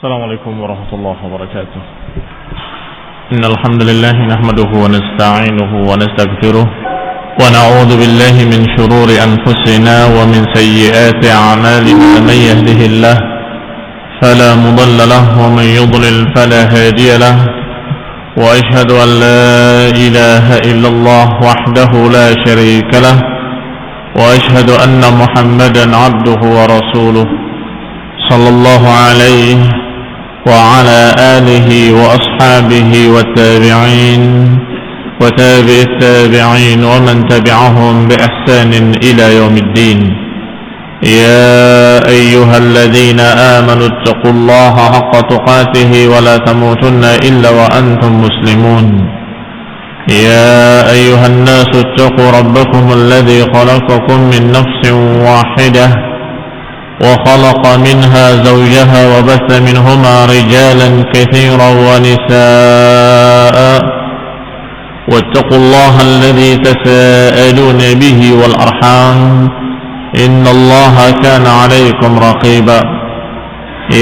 السلام عليكم ورحمة الله وبركاته. إن الحمد لله نحمده ونستعينه ونستغفره ونعوذ بالله من شرور أنفسنا ومن سيئات أعمالنا. من يهده الله فلا مضل له ومن يضلل فلا هادي له، وأشهد أن لا إله إلا الله وحده لا شريك له، وأشهد أن محمدا عبده ورسوله صلى الله عليه وعلى آله وأصحابه والتابعين وتابع التابعين ومن تبعهم بإحسان إلى يوم الدين. يا أيها الذين آمنوا اتقوا الله حق تقاته ولا تموتن إلا وأنتم مسلمون. يا أيها الناس اتقوا ربكم الذي خلقكم من نفس واحدة وخلق منها زوجها وبث منهما رجالا كثيرا ونساء، واتقوا الله الذي تساءلون به والأرحام إن الله كان عليكم رقيبا.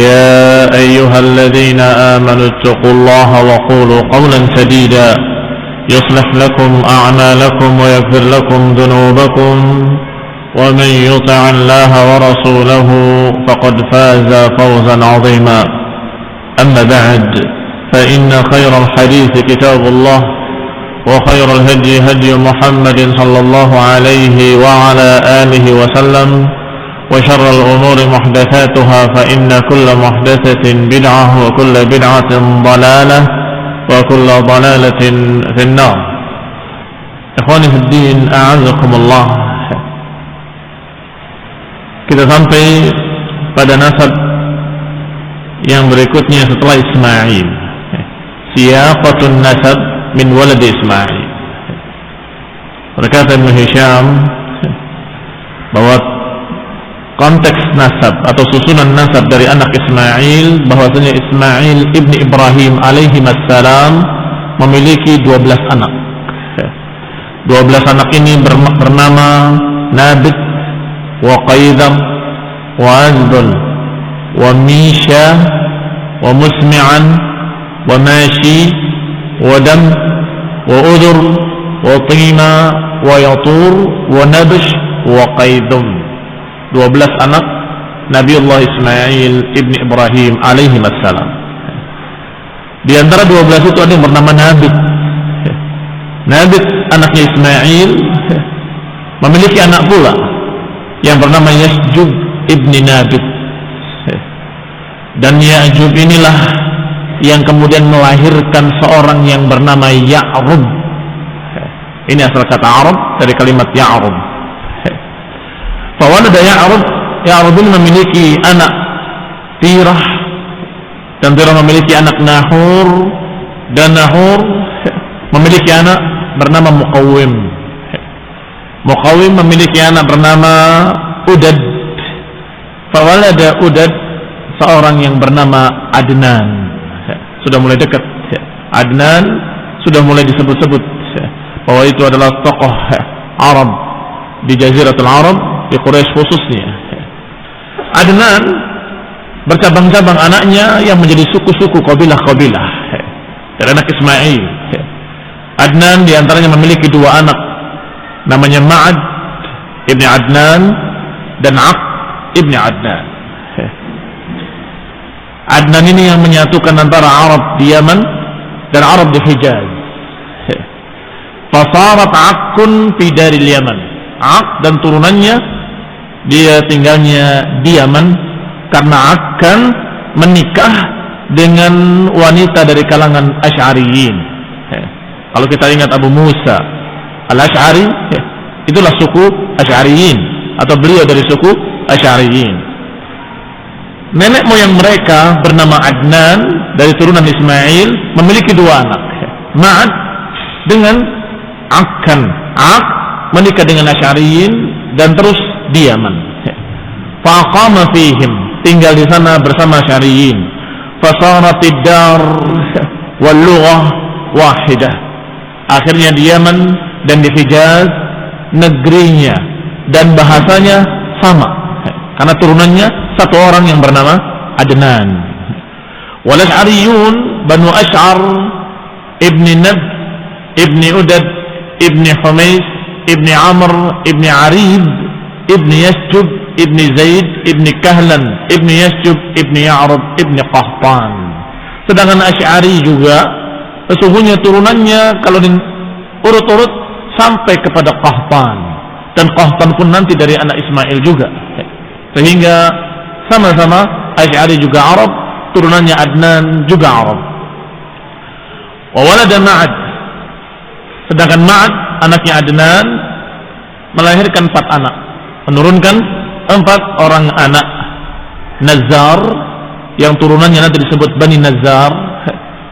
يا أيها الذين آمنوا اتقوا الله وقولوا قولا سديدا يصلح لكم أعمالكم ويغفر لكم ذنوبكم، ومن يطع الله ورسوله فقد فاز فوزا عظيما. أما بعد، فإن خير الحديث كتاب الله، وخير الهدي هدي محمد صلى الله عليه وعلى آله وسلم، وشر الأمور محدثاتها، فإن كل محدثة بدعة وكل بدعة ضلالة وكل ضلالة في النار. إخواني في الدين، أعزكم الله. Kita sampai pada nasab yang berikutnya setelah Ismail. Siyaqatun nasab min walad Ismail. Berkata Ibn Hisham bahwa konteks nasab atau susunan nasab dari anak Ismail, bahwasanya Ismail ibni Ibrahim alaihi wassalam memiliki 12 anak. 12 anak ini bernama Nabit wa Qaidam wa Azdul wa Misha wa Musmi'an wa Mashi wa Dam wa Udur wa Tima wa Yatur wa Nabish wa Qaidum. 12 anak Nabiullah Ismail ibni Ibrahim alaihi wassalam. Di antara 12 itu ada yang bernama Nabit. Nabit anaknya Ismail memiliki anak pula yang bernama Ya'jub ibni Nabit. Dan Ya'jub inilah yang kemudian melahirkan seorang yang bernama Ya'rub. Ini asal kata Arab dari kalimat Ya'rub. Fawalada Ya'rub, Ya'rub ini memiliki anak Tirah, dan Tirah memiliki anak Nahur, dan Nahur memiliki anak bernama Muqawwim. Muqawwim memiliki anak bernama Udad. Fawalada Udad seorang yang bernama Adnan. Sudah mulai dekat. Adnan sudah mulai disebut-sebut bahwa itu adalah tokoh Arab di Jaziratul Arab, di Quraisy khususnya. Adnan bercabang-cabang anaknya yang menjadi suku-suku kabilah-kabilah dari anak Ismail. Adnan diantaranya memiliki 2 anak, namanya Ma'ad ibni Adnan dan Aq ibni Adnan. Adnan ini yang menyatukan antara Arab di Yaman dan Arab di Hijaz. Fasarat Aqun fi daril Yaman. Aq dan turunannya dia tinggalnya di Yaman karena akan menikah dengan wanita dari kalangan Asy'ariyin. Kalau kita ingat Abu Musa Al-Asy'ari, itulah suku Asy'ariyin, atau beliau dari suku Asy'ariyin. Nenek moyang mereka bernama Adnan dari turunan Ismail memiliki 2 anak, Ma'ad dengan Akan. Ak menikah dengan Asy'ariyin dan terus di Yaman. Faqama fihim, tinggal di sana bersama Asy'ariyin. Fasaratid dar wal lughah wahidah. Akhirnya di Yaman dan di Hijaz negerinya dan bahasanya sama, karena turunannya satu orang yang bernama Adnan. Wal Asy'ariyun Banu Asy'ar ibni Nab ibni Udad ibni Humays ibni Amr ibni Arib ibni Yasjub ibni Zaid ibni Kahlan ibni Yasjub ibni Ya'rub ibni Qahtan. Sedangkan Asy'ari juga sesungguhnya turunannya kalau diurut-urut sampai kepada Qahtan, dan Qahtan pun nanti dari anak Ismail juga, sehingga sama-sama Asy'ari juga Arab, turunannya Adnan juga Arab. Wa walada Ma'ad, sedangkan Ma'ad anaknya Adnan melahirkan 4 anak, menurunkan 4 orang anak. Nazar yang turunannya nanti disebut Bani Nazar,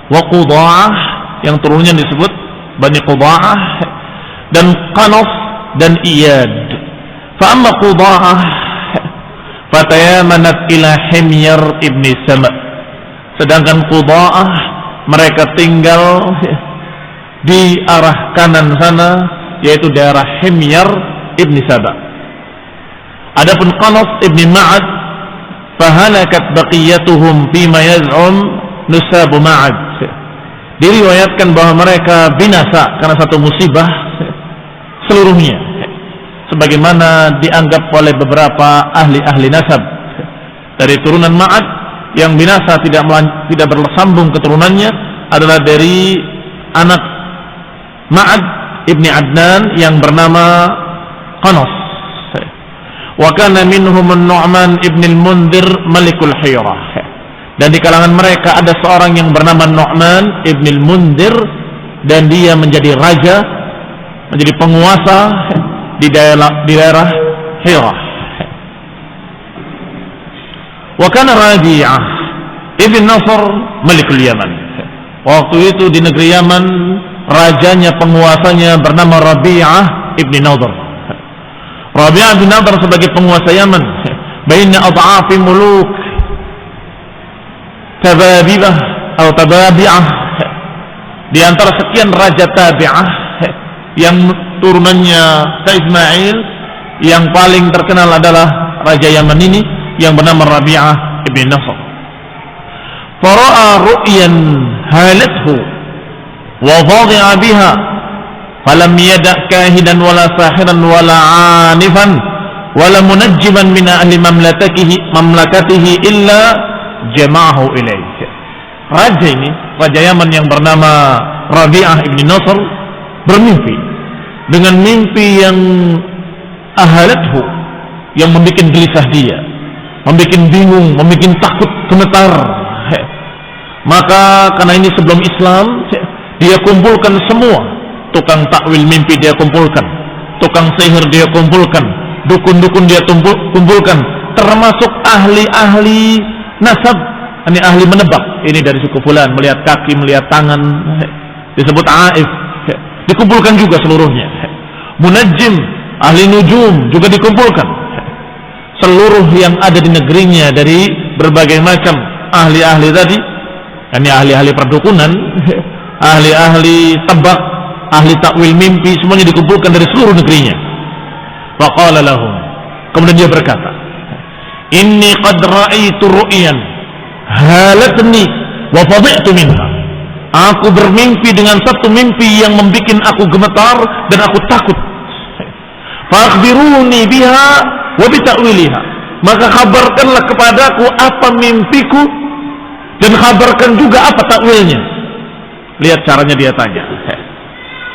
wa Qudha'ah yang turunannya disebut Bani Qudha'ah, dan Qanas dan Iyad. Fa amma Qudha'ah fatayamanat ila Himyar ibni Sama', sedangkan Qudha'ah mereka tinggal di arah kanan sana, yaitu daerah Himyar ibni Sama'. Adapun Qanas ibni Ma'ad fahalakat baqiyatuhum fima yaz'um nusab Ma'ad, diriwayatkan bahwa mereka binasa karena satu musibah seluruhnya, sebagaimana dianggap oleh beberapa ahli-ahli nasab dari turunan Ma'ad. Yang binasa tidak bersambung keturunannya adalah dari anak Ma'ad ibni Adnan yang bernama Qanas. Wa kana minhum Nu'man ibn al-Mundhir Malikul Hirah, dan di kalangan mereka ada seorang yang bernama Nu'man ibn al-Mundhir, dan dia menjadi raja, menjadi penguasa di daerah Hirah. Wa kana Rabi'ah ibn Nasr Malikul Yaman, waktu itu di negeri Yaman rajanya, penguasanya bernama Rabi'ah ibn Nadhr. Rabi'ah bin Nadhr sebagai penguasa Yaman, baina ad'afi muluk Tababibah atau Tababi'ah, di antara sekian raja Tabi'ah yang turunannya Ismail, yang paling terkenal adalah raja Yaman ini yang bernama Rabi'ah ibn Nasr. Fara'a ru'yan halathu wa dhadi'a biha falam yada' kahidan wala sahiran wala anifan wala munajjiman min ahli mamlakatihi illa jama'ahu ilaih. Raja ini, raja Yaman yang bernama Rabi'ah ibn Nasr, bermimpi dengan mimpi yang ahalathu, yang membuat gelisah dia, membuat bingung, membuat takut, gemetar. Maka karena ini sebelum Islam, dia kumpulkan semua tukang takwil mimpi, dia kumpulkan tukang sihir, dia kumpulkan dukun-dukun, dia kumpulkan, termasuk ahli-ahli nasab, ini ahli menebak, ini dari suku fulan, melihat kaki, melihat tangan, disebut aif, dikumpulkan juga seluruhnya. Munajjim, ahli nujum juga dikumpulkan, seluruh yang ada di negerinya dari berbagai macam ahli-ahli tadi, ini ahli-ahli perdukunan, ahli-ahli tebak, ahli takwil mimpi, semuanya dikumpulkan dari seluruh negerinya. Faqala lahum, kemudian dia berkata, inni qad ra'aitu ru'yan halatni wa fadhi'tu minha. Aku bermimpi dengan satu mimpi yang membuat aku gemetar dan aku takut. Fa'akhbiruni biha wa bita'wiliha, maka kabarkanlah kepadaku apa mimpiku dan kabarkan juga apa takwilnya. Lihat caranya dia tanya.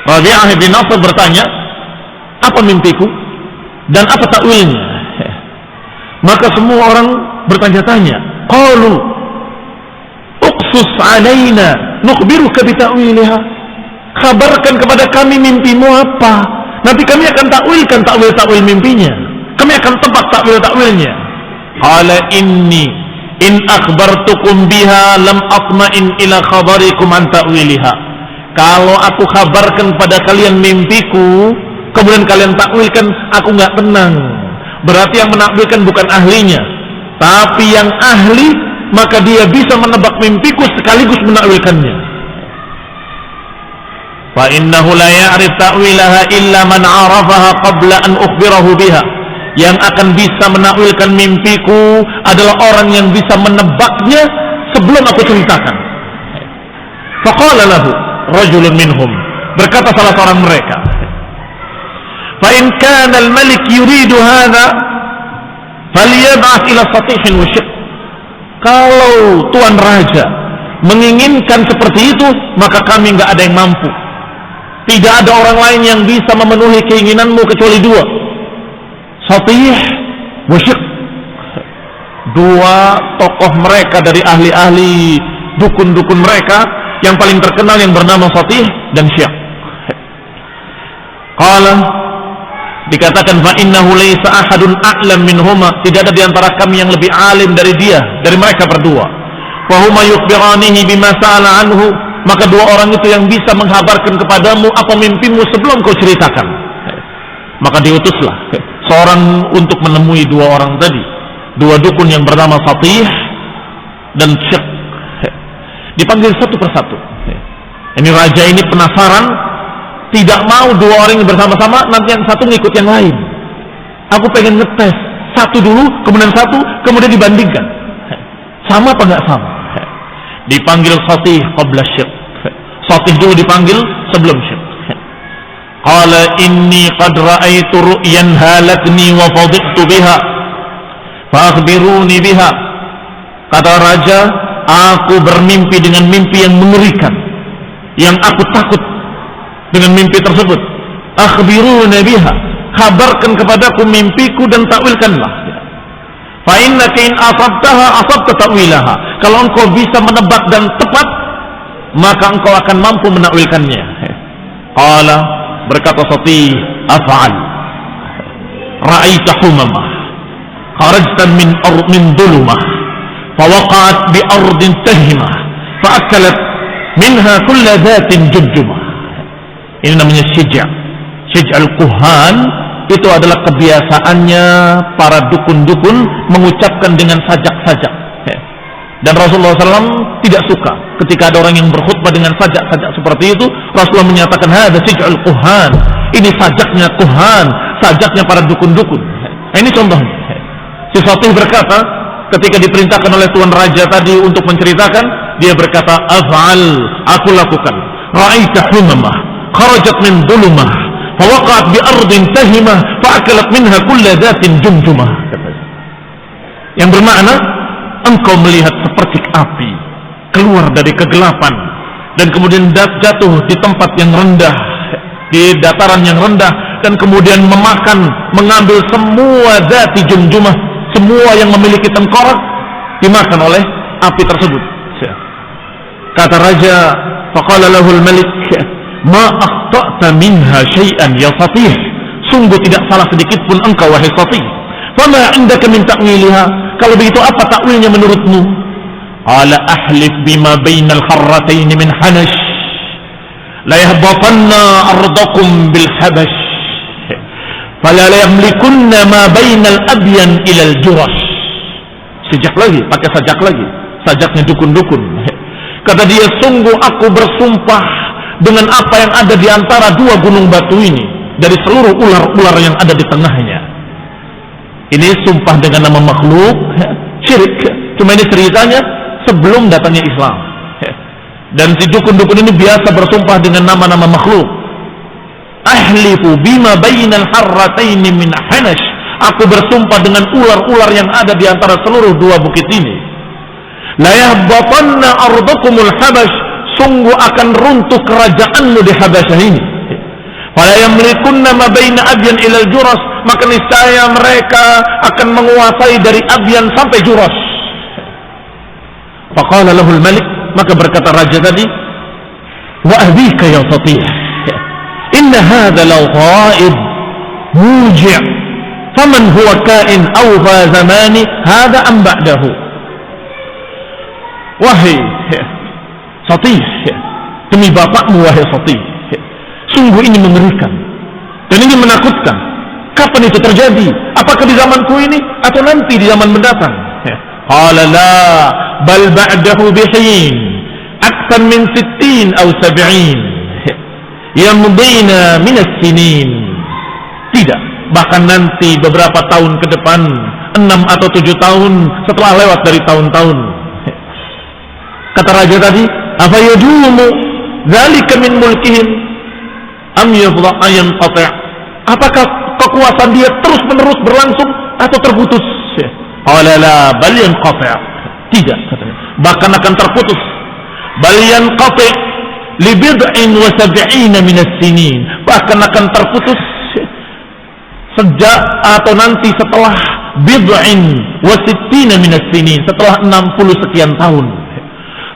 Rabi'ah bin Nasr bertanya, apa mimpiku dan apa takwilnya? Maka semua orang bertanya-tanya. Qalu uqsus alaina nukhbiruka bi ta'wiliha. Kabarkan kepada kami mimpimu apa, nanti kami akan takwilkan takwil-takwil mimpinya, kami akan tebak takwil-takwilnya. Qala inni in akhbartukum biha lam atma'in ila khabarikum an ta'wiliha. Kalau aku kabarkan pada kalian mimpiku, kemudian kalian takwilkan, aku nggak tenang. Berarti yang menakwilkan bukan ahlinya, tapi yang ahli, maka dia bisa menebak mimpiku sekaligus menakwilkannya. Fa innahu la ya'rif ta'wilaha illa man 'arafaha qabla an ukhbirahu biha. Yang akan bisa menakwilkan mimpiku adalah orang yang bisa menebaknya sebelum aku ceritakan. Faqala lahu rajulun minhum, berkata salah seorang mereka, fa in kana al-malik yuridu hadha falyab'ath ila satihin wa syiq. Kalau tuan raja menginginkan seperti itu, maka kami enggak ada yang mampu. Tidak ada orang lain yang bisa memenuhi keinginanmu kecuali dua, Satih wa Syiq. Dua tokoh mereka dari ahli-ahli dukun-dukun mereka yang paling terkenal yang bernama Satih dan Syiq. Qala, dikatakan fa innahu laysa ahadun a'lam minhuma, tidak ada di antara kami yang lebih alim dari dia, dari mereka berdua. Fa huma yukhbiranihi bima sa'ala anhu, maka dua orang itu yang bisa menghabarkan kepadamu apa mimpimu sebelum kau ceritakan. Maka diutuslah seorang untuk menemui dua orang tadi, dua dukun yang bernama Satih dan Syiq. Dipanggil satu persatu. Ini raja ini penasaran, tidak mau dua orang yang bersama-sama, nanti yang satu ngikut yang lain. Aku pengen ngetes satu dulu, kemudian satu, kemudian dibandingkan sama apa enggak sama. Dipanggil Satih qabla Syiq. Satih dulu dipanggil sebelum Syiq. Qala inni qad ra'aitu ru'yan halatni wa fadhiqtu biha fa akhbiruni biha. Kata raja, aku bermimpi dengan mimpi yang mengerikan, yang aku takut dengan mimpi tersebut. Akhbiruni biha, kabarkan kepadaku mimpiku dan takwilkanlah. Fa innaka in asabtaha asabta ta'wilaha. Kalau engkau bisa menebak dan tepat, maka engkau akan mampu menakwilkannya. Qala, berkata Satih, af'al. Ra'aita humamah kharajtan min dhulumah fa waqa'at bi ardin tahimah fa akalat minha kulla dhatin jumjumah. Ini namanya syij'. Syij'al kuhan itu adalah kebiasaannya para dukun-dukun mengucapkan dengan sajak-sajak. Dan Rasulullah SAW tidak suka ketika ada orang yang berkhutbah dengan sajak-sajak seperti itu. Rasulullah menyatakan, hadza syij'ul kuhan, ini sajaknya kuhan, sajaknya para dukun-dukun. Ini contohnya. Si Satih berkata, ketika diperintahkan oleh tuan raja tadi untuk menceritakan, dia berkata, af'al, aku lakukan. Ra'aita humamah kharajat min dhulumah fa waqa'at bi ardin tahimah fa akalat minha kulla dhatin jumjumah. Yang bermakna, engkau melihat seperti api keluar dari kegelapan dan kemudian jatuh di tempat yang rendah, di dataran yang rendah, dan kemudian mengambil semua dhati jumjumah, semua yang memiliki tengkorak dimakan oleh api tersebut. Kata raja, faqala lahul malik, ma akhta'ta minha syai'an ya Satih, sungguh tidak salah sedikit pun engkau wahai Satih. Fama indaka min ta'wiliha, kalau begitu apa takwilnya menurutmu? Ala ahlif bima bainal harratain min hanash la yahbatanna ardakum bil habash fala la yamlikunna ma bainal abyan ila al jurash. Sajak lagi, pakai sajak lagi, sajaknya dukun-dukun. Kata dia, sungguh aku bersumpah dengan apa yang ada di antara dua gunung batu ini, dari seluruh ular-ular yang ada di tengahnya. Ini sumpah dengan nama makhluk, syirik. Cuma ini ceritanya sebelum datangnya Islam. Dan si dukun-dukun ini biasa bersumpah dengan nama-nama makhluk. Ahlifu bima bainal harrataini min hanash, aku bersumpah dengan ular-ular yang ada di antara seluruh dua bukit ini. La yahbatanna ardakumul habash, sungguh akan runtuh kerajaanmu di Habasyah ini. Fala yamlikunna ma baina abyan ila al-juras, maka niscaya mereka akan menguasai dari Abyan sampai Juras. Faqala lahul malik, maka berkata raja tadi, wa ahdika ya Satih, inna hadha law ghaib muji', faman huwa kain awfa zamani hadha am ba'dahu. Wahai Satih, demi bapakmu wahai Satih, sungguh ini mengerikan dan ini menakutkan. Kapan itu terjadi? Apakah di zamanku ini atau nanti di zaman mendatang? Qala la bal ba'dahu bihin akthar min 60 atau 70 yamdina min as-sinin. Tidak, bahkan nanti beberapa tahun ke depan, 6 atau 7 tahun setelah lewat dari tahun-tahun. Kata raja tadi, apa yadumu dzalika min mulkihim am yafdha ayan qati'? Apakah kekuasaan dia terus-menerus berlangsung atau terputus? Qala la bal yanqati'. Tidak, katanya. Bahkan akan terputus. Bal yanqati' li bid'in wa sab'ina min as-sinin. Bahkan akan terputus sejak atau nanti setelah bid'in wa sittina min as-sinin, setelah 60 sekian tahun.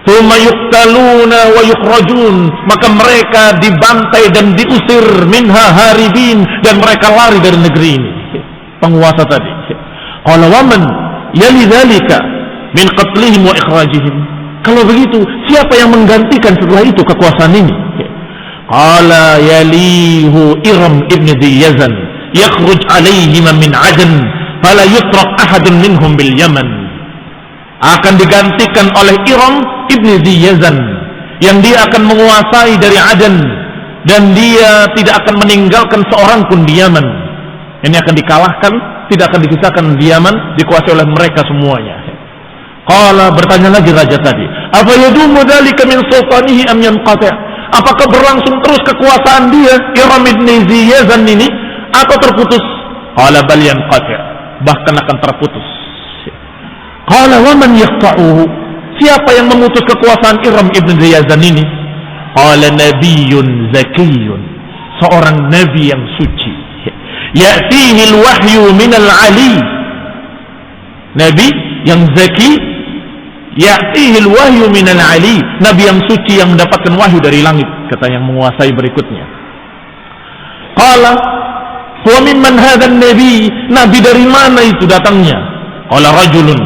Tsumma yuqtaluna wa yukhrajun, maka mereka dibantai dan diusir minha haribin, dan mereka lari dari negeri ini. Penguasa tadi. Qala wa man yali dzalika min qatlihim wa ikhrajihim. Kalau begitu, siapa yang menggantikan setelah itu kekuasaan ini? Qala yalihu Iram ibn Diyazan yakhruj alaihim min Adan fala yutrak ahadun minhum bil Yaman. Akan digantikan oleh Iram ibn Diyazan, yang dia akan menguasai dari Adan, dan dia tidak akan meninggalkan seorang pun di Yaman. Ini akan dikalahkan, tidak akan dikisahkan di Yaman, dikuasai oleh mereka semuanya. Qala, bertanya lagi raja tadi, apa yadumu dzalika min sultanihi am yanqati'? Apakah berlangsung terus kekuasaan dia, Iram ibn Diyazan ini, atau terputus? Qala bal yanqati', bahkan akan terputus. Qala wa man yaqta'uhu? Siapa yang memutus kekuasaan Iram ibn Diyazan ini? Qala nabiyyun zakiyyun, seorang nabi yang suci. Ya'tihi al-wahyu min al-ali, nabi yang zaki. Ya'tihi al-wahyu min al-ali, nabi yang suci yang mendapatkan wahyu dari langit, kata yang menguasai berikutnya. Qala wa mimman hadha an-nabi? Nabi dari mana itu datangnya? Qala rajulun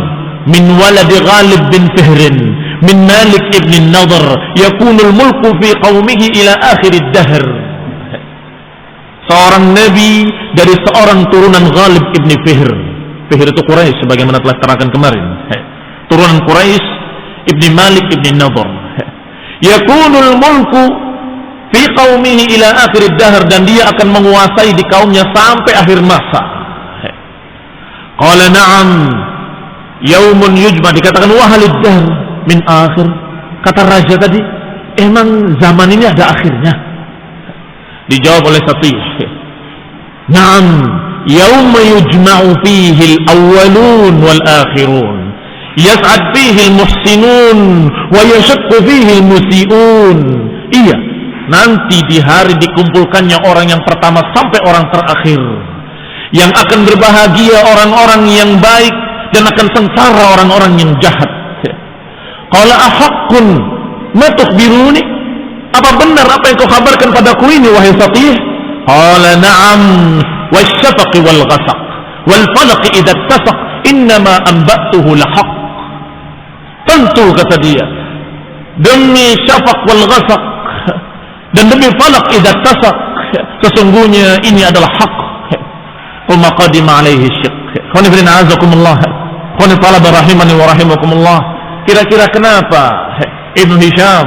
min walad Ghalib bin Fihrin min Malik ibn Nadhr yakunul mulku fi qaumihi ila akhir ad-dahr. Seorang nabi dari seorang turunan Ghalib ibn Fihr. Fihr itu Quraisy sebagaimana telah terangkan kemarin. Turunan Quraisy ibn Malik ibn Nadhr. Yakunul mulku fi qaumihi ila akhir ad-dahr, dan dia akan menguasai di kaumnya sampai akhir masa. Qala na'am yaumun yujma, dikatakan wahalid dahr min akhir. Kata raja tadi, emang zaman ini ada akhirnya? Dijawab oleh Satih, na'am yauma yujma'u fihi al-awwalun wal akhirun yas'ad fihi al-muhsinun wa yashaqqu fihi al-musi'un. Iya, nanti di hari dikumpulkannya orang yang pertama sampai orang terakhir, yang akan berbahagia orang-orang yang baik dan akan sengsara orang-orang yang jahat. Qala ahaqqun ma tukhbiruni? Apa benar apa yang kau kabarkan padaku ini, wahai Satih? Qala na'am wasyafaqi wal ghasaq wal falaqi idza ittasaq innama anba'tuhu lahaq. Tentu, kata dia, demi syafaq wal ghasaq dan demi falaq idza ittasaq, sesungguhnya ini adalah hak. Qul qadima alaihi syiq. Khoni bin azakumullah, khoni talaba rahimani wa rahimakumullah. Kira-kira kenapa Ibnu Hisham,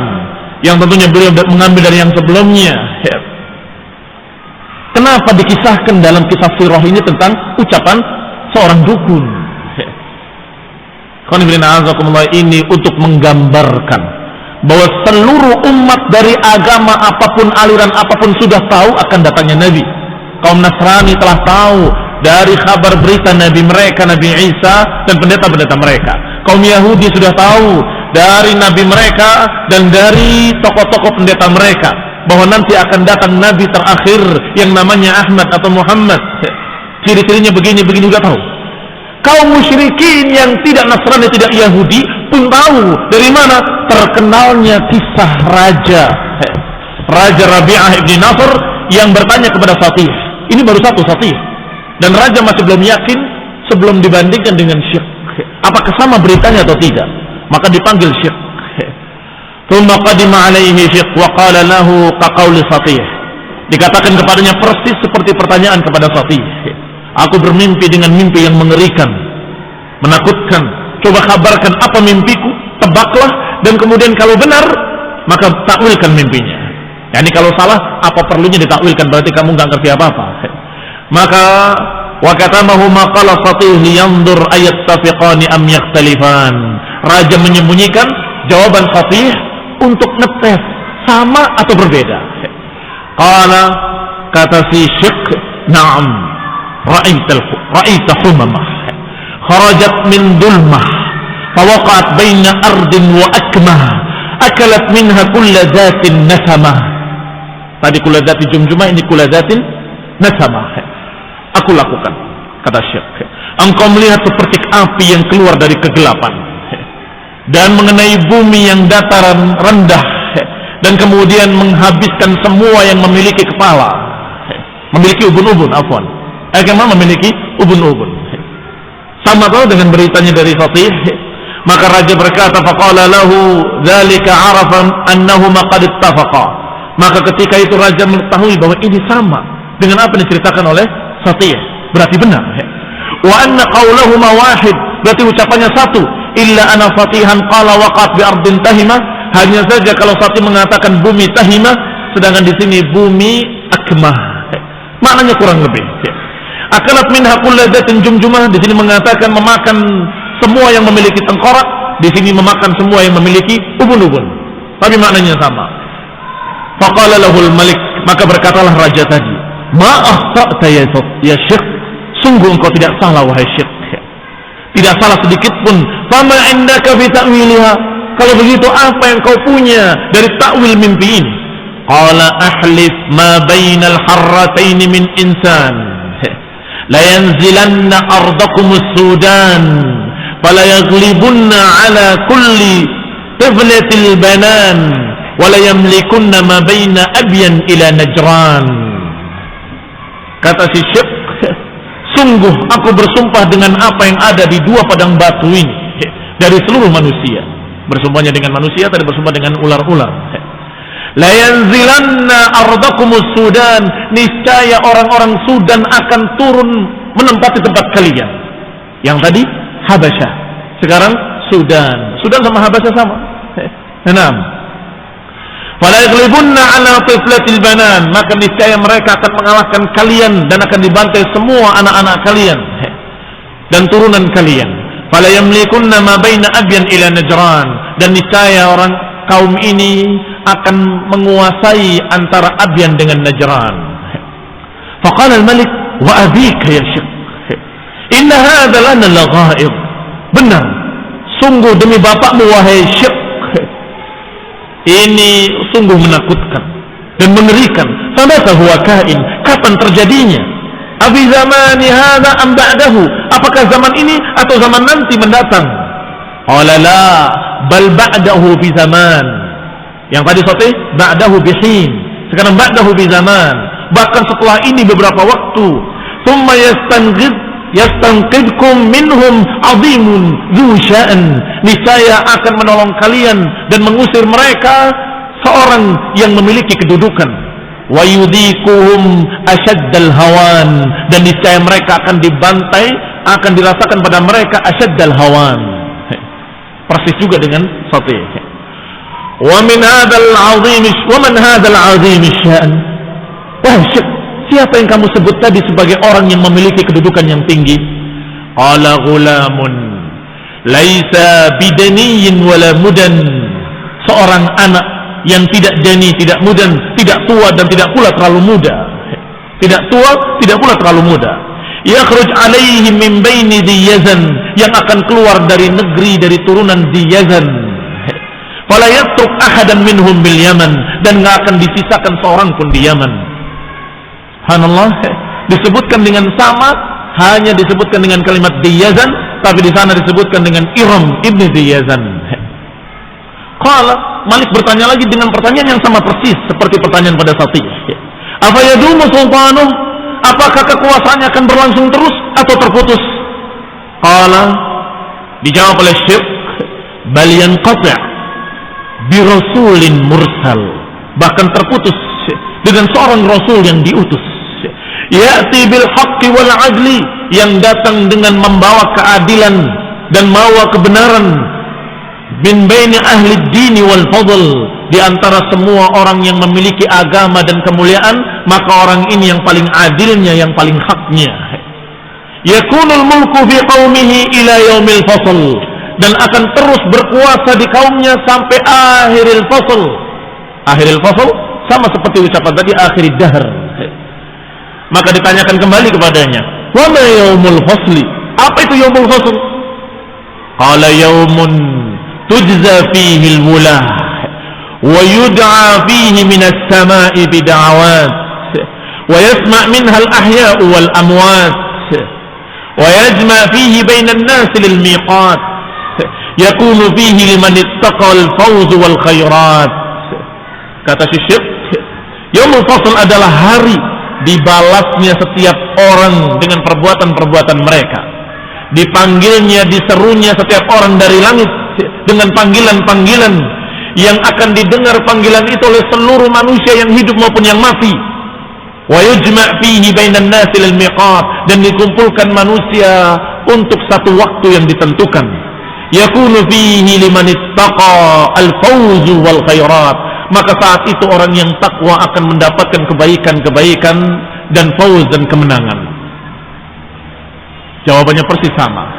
yang tentunya beliau mengambil dari yang sebelumnya, kenapa dikisahkan dalam kisah sirah ini tentang ucapan seorang dukun? Ini untuk menggambarkan bahwa seluruh umat dari agama apapun, aliran apapun sudah tahu akan datangnya Nabi. Kaum Nasrani telah tahu dari kabar berita Nabi mereka, Nabi Isa, dan pendeta-pendeta mereka. Kaum Yahudi sudah tahu dari Nabi mereka dan dari tokoh-tokoh pendeta mereka bahwa nanti akan datang Nabi terakhir yang namanya Ahmad atau Muhammad. Ciri-cirinya begini-begini sudah tahu. Kaum musyrikin yang tidak Nasrani, tidak Yahudi pun tahu. Dari mana? Terkenalnya kisah Raja Rabi'ah ibn Nasr yang bertanya kepada Satih. Ini baru satu Satih, dan raja masih belum yakin sebelum dibandingkan dengan Syekh, apakah sama beritanya atau tidak. Maka dipanggil Syekh. Tsumma qadima alaihi Syekh wa qala lahu kaqauli Satih. Dikatakan kepadanya persis seperti pertanyaan kepada Satih. Aku bermimpi dengan mimpi yang mengerikan, menakutkan. Coba kabarkan apa mimpiku, tebaklah, dan kemudian kalau benar maka takwilkan mimpinya. Yani kalau salah, apa perlunya ditakwilkan? Berarti kamu nggak ngerti apa-apa. Maka wa katamahu ma qala Satih liyanzur ayattafiqani am yakhtalifan. Raja menyembunyikan jawaban Fatih untuk ngetes sama atau berbeda. Qala, kata si Syekh, na'am, ra'aita humamah kharajat min dulmah fawaqa'at baina ardin wa akmah akalat minha kulla dhatin nasamah. Tadi kulla dhati jumjumah, ini kulla dhatin nasamah. Aku lakukan, kata Syekh. Engkau melihat seperti api yang keluar dari kegelapan dan mengenai bumi yang dataran rendah, dan kemudian menghabiskan semua yang memiliki kepala, memiliki ubun-ubun, afwan. Memiliki ubun-ubun. Sama tahu dengan beritanya dari Fatih. Maka raja berkata, faqala lahu dzalika arafa annahuma qad ittafaqa. Maka ketika itu raja mengetahui bahwa ini sama dengan apa yang diceritakan oleh Fatih, berarti benar. Wa anna qaulahuma wahid, berarti ucapannya satu. Illa ana Fatihan qala waqat bi ardin tahimah. Hanya saja kalau Fatih mengatakan bumi tahimah, sedangkan di sini bumi akmah. Maknanya kurang lebih. Akalat minha kullu dzatin jumjumah, di sini mengatakan memakan semua yang memiliki tengkorak, di sini memakan semua yang memiliki ubun-ubun. Tapi maknanya sama. Faqala lahul malik, maka berkatalah raja tadi, ma akhta'ta ya Syekh, sungguh engkau tidak salah wahai Syekh. Tidak salah sedikit pun. Fama indaka fi ta'wiliha, kalau begitu apa yang kau punya dari takwil mimpi ini? Qala ahlif ma bainal harratain min insan la yanzilanna ardakum as-Sudan fala yaghlibunna ala kulli tiflatil banan wala yamlikunna ma baina Abyan ila Najran. Kata si Syekh, sungguh aku bersumpah dengan apa yang ada di dua padang batu ini dari seluruh manusia. Bersumpahnya dengan manusia, tadi bersumpah dengan ular-ular. La yanzilanna ardakumus Sudan, niscaya orang-orang Sudan akan turun menempati tempat kalian. Yang tadi Habasyah, sekarang Sudan. Sudan sama Habasyah sama. Enam. Fala yaghlibunna ala tiflatil banan, maka niscaya mereka akan mengalahkan kalian dan akan dibantai semua anak-anak kalian dan turunan kalian. Fala yamlikunna ma baina Abyan ila Najran, dan niscaya orang kaum ini akan menguasai antara Abyan dengan Najran. Faqala al-malik wa abika ya Syekh, inna hadha lana laghaib. Benar, sungguh demi bapakmu wahai Syekh, ini sungguh menakutkan dan mengerikan. Famata huwa kain, kapan terjadinya? Abi zamani hadha am ba'dahu, apakah zaman ini atau zaman nanti mendatang? Qala la bal ba'dahu bi zaman. Yang tadi sate ba'dahu bihin, sekarang ba'dahu bi zaman, bahkan setelah ini beberapa waktu. Thumma yastanqidkum minhum azimun dzu sya'an, niscaya akan menolong kalian dan mengusir mereka seorang yang memiliki kedudukan. Wa yudhikuhum asyaddal hawan, dan niscaya mereka akan dibantai, akan dirasakan pada mereka asyaddal hawan. Persis juga dengan sate. Wa min hadzal azim wa man hadzal azim sya'an. Wah, siapa yang kamu sebut tadi sebagai orang yang memiliki kedudukan yang tinggi? Qala ghulamun laisa bidaniyin wala mudan, seorang anak yang tidak dani, tidak mudan, tidak tua dan tidak pula terlalu muda. Tidak tua, tidak pula terlalu muda. Yakhruj alaihim min baini Dziyazan, yang akan keluar dari negeri, dari turunan Dziyazan. Fala yatruk ahadan minhum bil Yaman, dan enggak akan disisakan seorang pun di Yaman. Subhanallah, disebutkan dengan sama, hanya disebutkan dengan kalimat Dziyazan, tapi di sana disebutkan dengan Iram ibni Dziyazan. Qala, Malik bertanya lagi dengan pertanyaan yang sama persis seperti pertanyaan pada Sati. Apa yadumu sultanuh? Apakah kekuasaannya akan berlangsung terus atau terputus? Qala, dijawab oleh Syekh, bal yanqati' bi rasulin mursal, bahkan terputus dengan seorang rasul yang diutus. Ya'ti bil haqqi wal adli, yang datang dengan membawa keadilan dan membawa kebenaran. Bin baini ahli dini wal fadl, di antara semua orang yang memiliki agama dan kemuliaan, maka orang ini yang paling adilnya, yang paling haknya. Yakunul mulku fi qaumihi ila yaumil fasl, dan akan terus berkuasa di kaumnya sampai akhiril fasl. Akhiril fasl sama seperti ucapan tadi akhirid dahr. Maka ditanyakan kembali kepadanya, wa ma yaumul fasli? Apa itu yaumul fasl? Qala yaumun tujza fihi al-wulah wa yud'a fihi minas sama'i bid'awat wa yasma' minha al-ahya'u wal amwat wa yajma' fihi bainan nas lil miqat yakunu fihi liman ittaqa al-fawz wal khairat. Kata Syekh, yaumul fasl adalah hari dibalasnya setiap orang dengan perbuatan-perbuatan mereka, dipanggilnya, diserunya setiap orang dari langit dengan panggilan-panggilan yang akan didengar panggilan itu oleh seluruh manusia yang hidup maupun yang mati. Wa yujma' fihi bainan nasi lil miqat, dan dikumpulkan manusia untuk satu waktu yang ditentukan. Yakunu fihi liman ittaqa al-fawz wal khairat, maka saat itu orang yang takwa akan mendapatkan kebaikan-kebaikan dan fauz dan kemenangan. Jawabannya persis sama,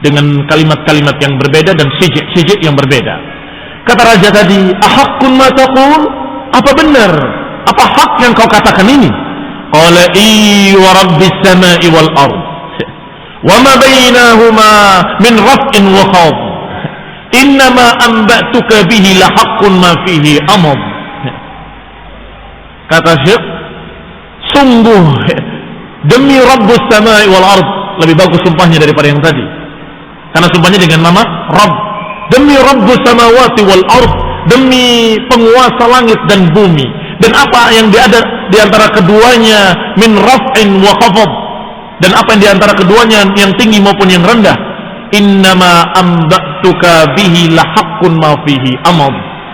dengan kalimat-kalimat yang berbeda dan sijik-sijik yang berbeda. Kata raja tadi, ahaqqun ma taqul? Apa benar? Apa hak yang kau katakan ini? Qala wa rabbis samai wal ard wa ma bainahuma min raf'in wa khawd innama anba'tuka bihi la haqqun ma fihi amad. Kata Syekh, sungguh demi Rabbus samai wal ard, lebih bagus sumpahnya daripada yang tadi, karena sumpahnya dengan nama Rabb. Demi Rabbus samawati wal ard, demi penguasa langit dan bumi, dan apa yang ada di antara keduanya min raf'in wa khafad, dan apa yang di antara keduanya yang tinggi maupun yang rendah. Innama amba'tuka bihi la haqqun ma fihi amad.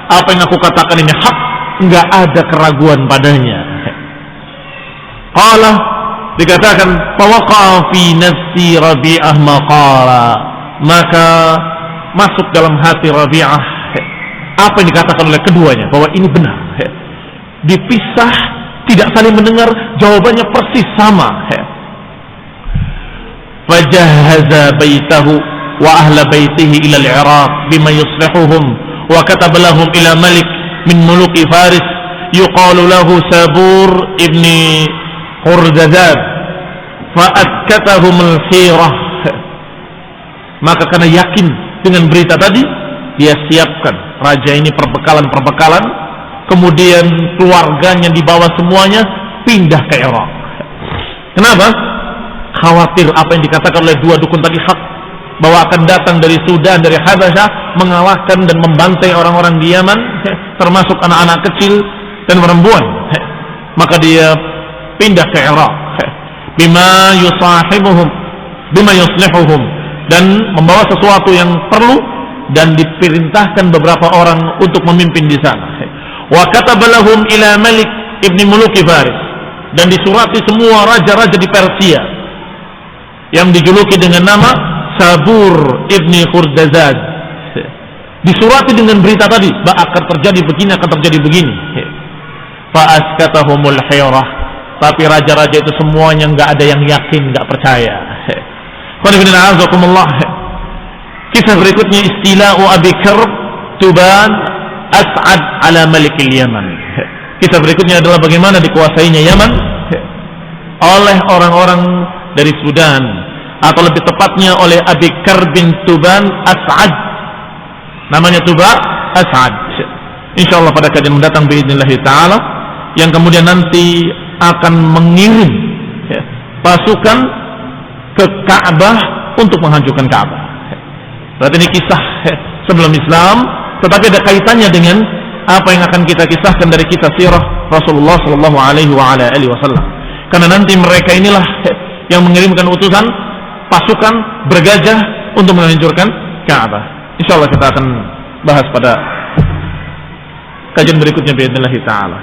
Apa yang aku katakan ini hak, enggak ada keraguan padanya. Qala, dikatakan fawaqa fi nafsi Rabi'ah maqala, maka masuk dalam hati Rabi'ah apa yang dikatakan oleh keduanya, bahwa ini benar. Dipisah, tidak saling mendengar, jawabannya persis sama. Fajahhaza baitahu wa ahla baitihi ila al-Iraq bima yuslihuhum wa kataba lahum ila malik min muluki Faris yuqalu lahu Sabur ibni Khurdazad fa'atkatahum al-khirah. Maka karena yakin dengan berita tadi, dia siapkan raja ini perbekalan-perbekalan, kemudian keluarganya dibawa semuanya pindah ke Irak. Kenapa? Khawatir apa yang dikatakan oleh dua dukun tadi hak, bahwa akan datang dari Sudan, dari Habasyah, mengalahkan dan membantai orang-orang di Yaman, termasuk anak-anak kecil dan perempuan. Maka dia pindah ke Irak, bima yusahibuhum, bima yuslihuhum, dan membawa sesuatu yang perlu, dan diperintahkan beberapa orang untuk memimpin di sana. Wa kataba lahum ila Malik ibni Muluki Faris, dan disurati semua raja-raja di Persia yang dijuluki dengan nama Sabur ibni Khurdazad. Disurati dengan berita tadi, bahwa akan terjadi begini, akan terjadi begini. Fa'askatahumul hayrah, tapi raja-raja itu semuanya nggak ada yang yakin, nggak percaya. Kisah berikutnya, istila'u Abi Karb Tuban As'ad ala Malikil Yaman. Kisah berikutnya adalah bagaimana dikuasainya Yaman oleh orang-orang dari Sudan, atau lebih tepatnya oleh Abi Karb bin Tuban As'ad. Namanya Tuba As'ad. Insyaallah pada kajian mendatang biidznillah taala, yang kemudian nanti akan mengirim pasukan ke Ka'bah untuk menghancurkan Ka'bah. Berarti ini kisah sebelum Islam, tetapi ada kaitannya dengan apa yang akan kita kisahkan dari kisah sirah Rasulullah sallallahu alaihi wasallam. Karena nanti mereka inilah yang mengirimkan utusan pasukan bergajah untuk menghancurkan Ka'bah. Insyaallah kita akan bahas pada kajian berikutnya biidznillah taala.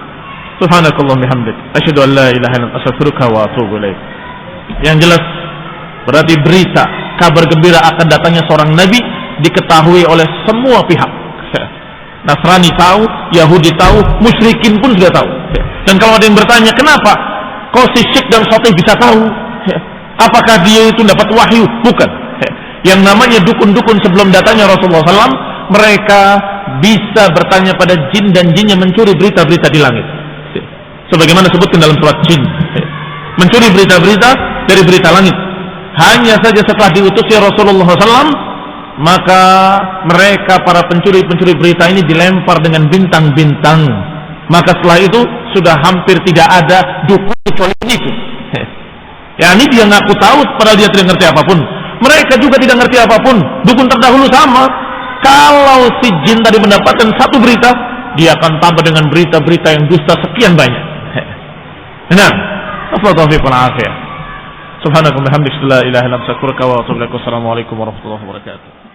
Subhanakallahumma bihamdik, asyhadu an la ilaha illa anta, astaghfiruka wa atubu ilaik. Yang jelas berarti berita kabar gembira akan datangnya seorang nabi diketahui oleh semua pihak. Nasrani tahu, Yahudi tahu, musyrikin pun sudah tahu. Dan kalau ada yang bertanya, kenapa kok si Syekh dan Sotih bisa tahu? Apakah dia itu dapat wahyu? Bukan. Yang namanya dukun-dukun sebelum datangnya Rasulullah SAW, mereka bisa bertanya pada jin dan jinnya mencuri berita-berita di langit. Sebagaimana disebutkan dalam surat Jin, mencuri berita-berita dari berita langit. Hanya saja setelah diutusnya Rasulullah SAW, maka mereka para pencuri-pencuri berita ini dilempar dengan bintang-bintang. Maka setelah itu sudah hampir tidak ada dukun kecuali itu. Ya, ini dia ngaku tahu padahal dia tidak ngerti apapun. Mereka juga tidak ngerti apapun. Dukun terdahulu sama. Kalau si jin tadi mendapatkan satu berita, dia akan tambah dengan berita-berita yang dusta sekian banyak. Nah, Subhanakallahumma wa bihamdika, la ilaha illa anta, astaghfiruka wa atubu ilaik. Wassalamualaikum warahmatullahi wabarakatuh.